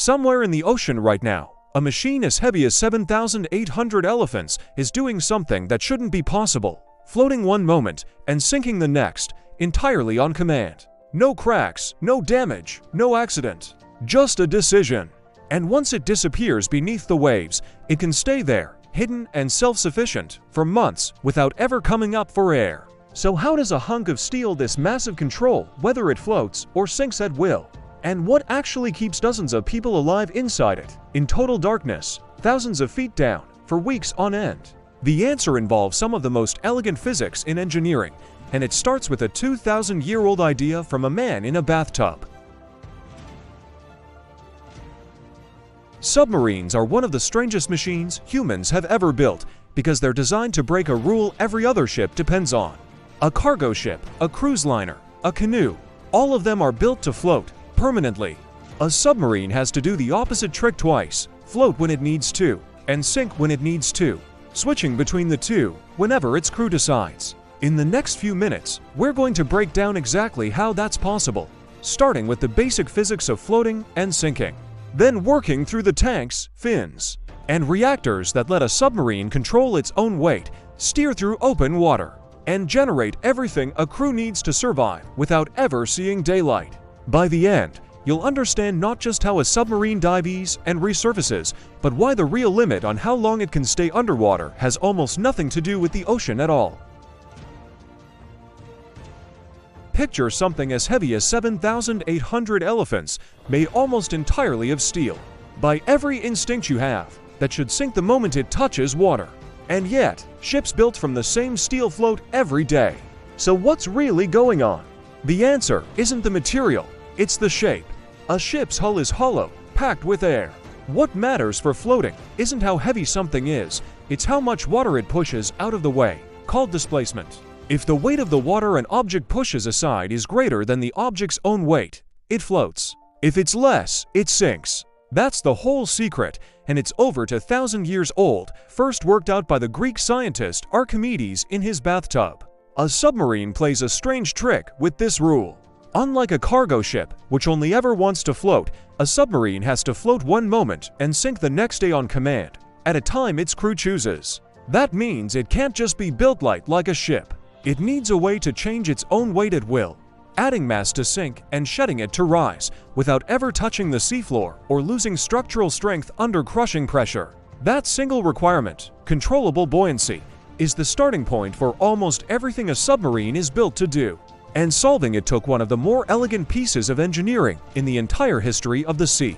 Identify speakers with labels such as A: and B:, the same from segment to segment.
A: Somewhere in the ocean right now, a machine as heavy as 7,800 elephants is doing something that shouldn't be possible, floating one moment and sinking the next, entirely on command. No cracks, no damage, no accident. Just a decision. And once it disappears beneath the waves, it can stay there, hidden and self-sufficient, for months without ever coming up for air. So how does a hunk of steel this massive control whether it floats or sinks at will? And what actually keeps dozens of people alive inside it, in total darkness, thousands of feet down, for weeks on end? The answer involves some of the most elegant physics in engineering, and it starts with a 2,000-year-old idea from a man in a bathtub. Submarines are one of the strangest machines humans have ever built because they're designed to break a rule every other ship depends on. A cargo ship, a cruise liner, a canoe, all of them are built to float permanently. A submarine has to do the opposite trick twice, float when it needs to, and sink when it needs to, switching between the two whenever its crew decides. In the next few minutes, we're going to break down exactly how that's possible, starting with the basic physics of floating and sinking, then working through the tanks, fins, and reactors that let a submarine control its own weight, steer through open water, and generate everything a crew needs to survive without ever seeing daylight. By the end, you'll understand not just how a submarine dives and resurfaces, but why the real limit on how long it can stay underwater has almost nothing to do with the ocean at all. Picture something as heavy as 7,800 elephants, made almost entirely of steel. By every instinct you have, that should sink the moment it touches water. And yet, ships built from the same steel float every day. So what's really going on? The answer isn't the material, it's the shape. A ship's hull is hollow, packed with air. What matters for floating isn't how heavy something is, it's how much water it pushes out of the way, called displacement. If the weight of the water an object pushes aside is greater than the object's own weight, it floats. If it's less, it sinks. That's the whole secret, and it's over 2,000 years old, first worked out by the Greek scientist Archimedes in his bathtub. A submarine plays a strange trick with this rule. Unlike a cargo ship, which only ever wants to float, a submarine has to float one moment and sink the next day on command, at a time its crew chooses. That means it can't just be built like a ship. It needs a way to change its own weight at will, adding mass to sink and shedding it to rise, without ever touching the seafloor or losing structural strength under crushing pressure. That single requirement, controllable buoyancy, is the starting point for almost everything a submarine is built to do. And solving it took one of the more elegant pieces of engineering in the entire history of the sea.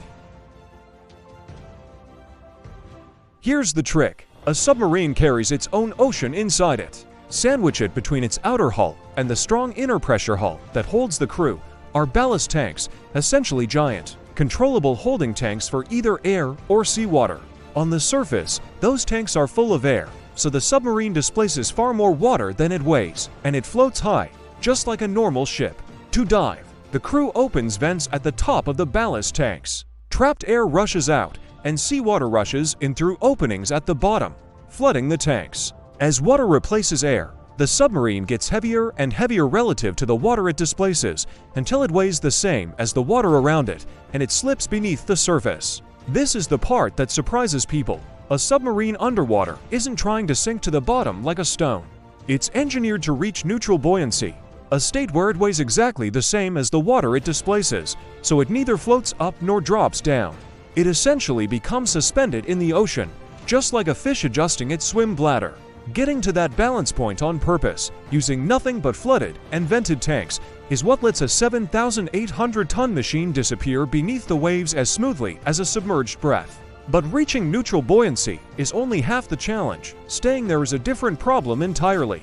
A: Here's the trick. A submarine carries its own ocean inside it. Sandwich it between its outer hull and the strong inner pressure hull that holds the crew are ballast tanks, essentially giant, controllable holding tanks for either air or seawater. On the surface, those tanks are full of air, so the submarine displaces far more water than it weighs, and it floats high, just like a normal ship. To dive, the crew opens vents at the top of the ballast tanks. Trapped air rushes out, and seawater rushes in through openings at the bottom, flooding the tanks. As water replaces air, the submarine gets heavier and heavier relative to the water it displaces, until it weighs the same as the water around it, and it slips beneath the surface. This is the part that surprises people. A submarine underwater isn't trying to sink to the bottom like a stone. It's engineered to reach neutral buoyancy, a state where it weighs exactly the same as the water it displaces, so it neither floats up nor drops down. It essentially becomes suspended in the ocean, just like a fish adjusting its swim bladder. Getting to that balance point on purpose, using nothing but flooded and vented tanks, is what lets a 7,800-ton machine disappear beneath the waves as smoothly as a submerged breath. But reaching neutral buoyancy is only half the challenge. Staying there is a different problem entirely.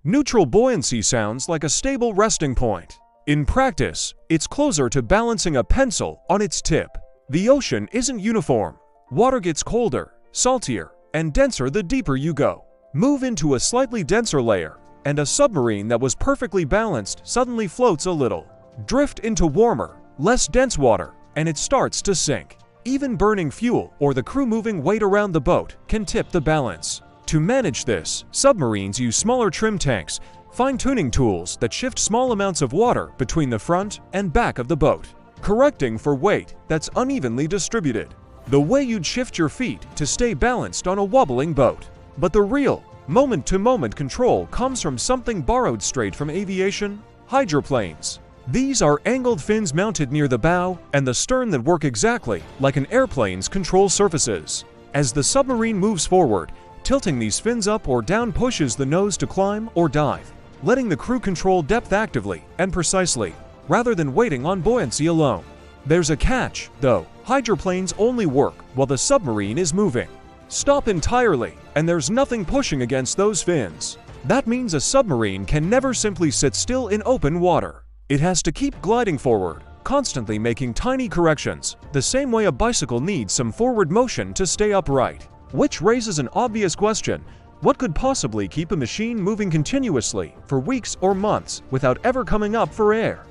A: Neutral buoyancy sounds like a stable resting point. In practice, it's closer to balancing a pencil on its tip. The ocean isn't uniform. Water gets colder, saltier, and denser the deeper you go. Move into a slightly denser layer, and a submarine that was perfectly balanced suddenly floats a little. Drift into warmer, less dense water, and it starts to sink. Even burning fuel or the crew moving weight around the boat can tip the balance. To manage this, submarines use smaller trim tanks, fine-tuning tools that shift small amounts of water between the front and back of the boat. correcting for weight that's unevenly distributed, the way you'd shift your feet to stay balanced on a wobbling boat. But the real, moment-to-moment control comes from something borrowed straight from aviation: hydroplanes. These are angled fins mounted near the bow and the stern that work exactly like an airplane's control surfaces. As the submarine moves forward, tilting these fins up or down pushes the nose to climb or dive, letting the crew control depth actively and precisely, rather than waiting on buoyancy alone. There's a catch, though. Hydroplanes only work while the submarine is moving. Stop entirely, and there's nothing pushing against those fins. That means a submarine can never simply sit still in open water. It has to keep gliding forward, constantly making tiny corrections, the same way a bicycle needs some forward motion to stay upright. Which raises an obvious question: what could possibly keep a machine moving continuously for weeks or months without ever coming up for air?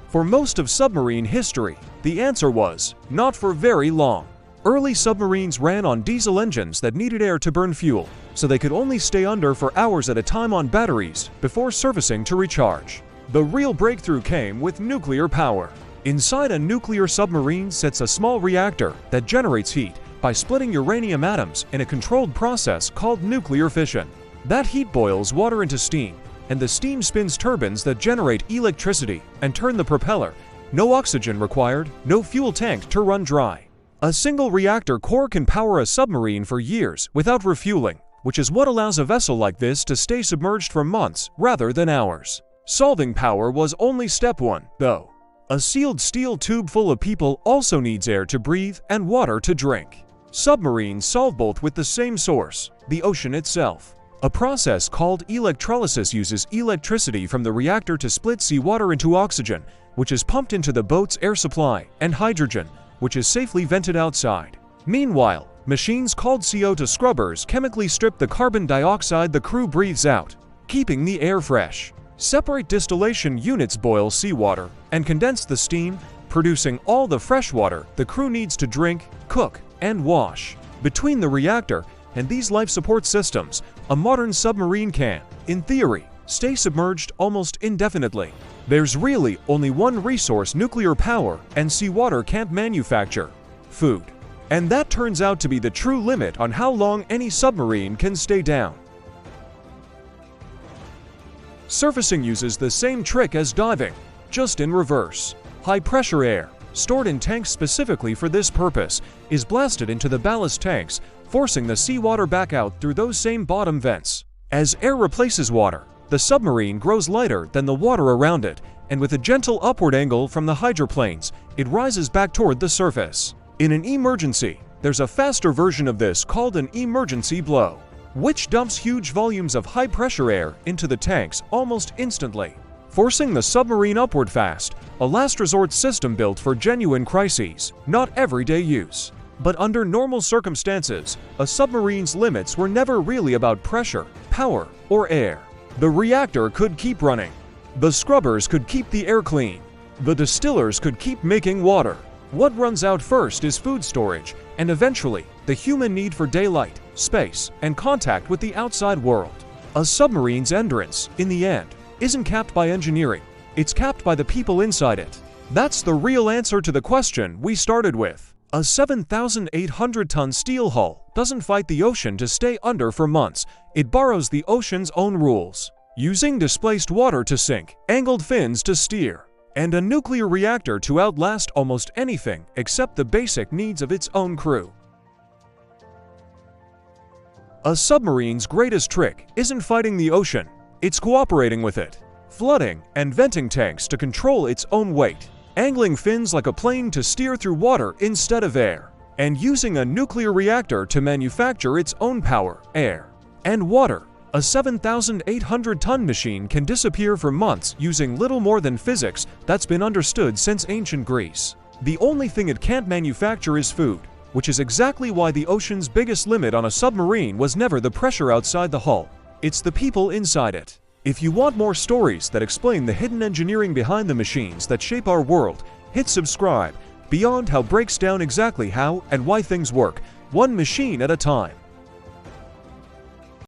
A: For most of submarine history, the answer was not for very long. Early submarines ran on diesel engines that needed air to burn fuel, so they could only stay under for hours at a time on batteries before servicing to recharge. The real breakthrough came with nuclear power. Inside a nuclear submarine sits a small reactor that generates heat by splitting uranium atoms in a controlled process called nuclear fission. That heat boils water into steam, and the steam spins turbines that generate electricity and turn the propeller. No oxygen required, no fuel tank to run dry. A single reactor core can power a submarine for years without refueling, which is what allows a vessel like this to stay submerged for months rather than hours. Solving power was only step one, though. A sealed steel tube full of people also needs air to breathe and water to drink. Submarines solve both with the same source, the ocean itself. A process called electrolysis uses electricity from the reactor to split seawater into oxygen, which is pumped into the boat's air supply, and hydrogen, which is safely vented outside. Meanwhile, machines called CO2 scrubbers chemically strip the carbon dioxide the crew breathes out, keeping the air fresh. Separate distillation units boil seawater and condense the steam, producing all the fresh water the crew needs to drink, cook, and wash. Between the reactor and these life support systems, a modern submarine can, in theory, stay submerged almost indefinitely. There's really only one resource nuclear power and seawater can't manufacture: food. And that turns out to be the true limit on how long any submarine can stay down. Surfacing uses the same trick as diving, just in reverse. High-pressure air, stored in tanks specifically for this purpose, is blasted into the ballast tanks, forcing the seawater back out through those same bottom vents. As air replaces water, the submarine grows lighter than the water around it, and with a gentle upward angle from the hydroplanes, it rises back toward the surface. In an emergency, there's a faster version of this called an emergency blow, which dumps huge volumes of high-pressure air into the tanks almost instantly, forcing the submarine upward fast, a last-resort system built for genuine crises, not everyday use. But under normal circumstances, a submarine's limits were never really about pressure, power, or air. The reactor could keep running. The scrubbers could keep the air clean. The distillers could keep making water. What runs out first is food storage, and eventually, the human need for daylight, space, and contact with the outside world. A submarine's endurance, in the end, isn't capped by engineering. It's capped by the people inside it. That's the real answer to the question we started with. A 7,800-ton steel hull doesn't fight the ocean to stay under for months. It borrows the ocean's own rules, using displaced water to sink, angled fins to steer, and a nuclear reactor to outlast almost anything except the basic needs of its own crew. A submarine's greatest trick isn't fighting the ocean, it's cooperating with it. Flooding and venting tanks to control its own weight, angling fins like a plane to steer through water instead of air, and using a nuclear reactor to manufacture its own power, air, and water. A 7,800-ton machine can disappear for months using little more than physics that's been understood since ancient Greece. The only thing it can't manufacture is food, which is exactly why the ocean's biggest limit on a submarine was never the pressure outside the hull. It's the people inside it. If you want more stories that explain the hidden engineering behind the machines that shape our world, hit subscribe. Beyond How breaks down exactly how and why things work, one machine at a time.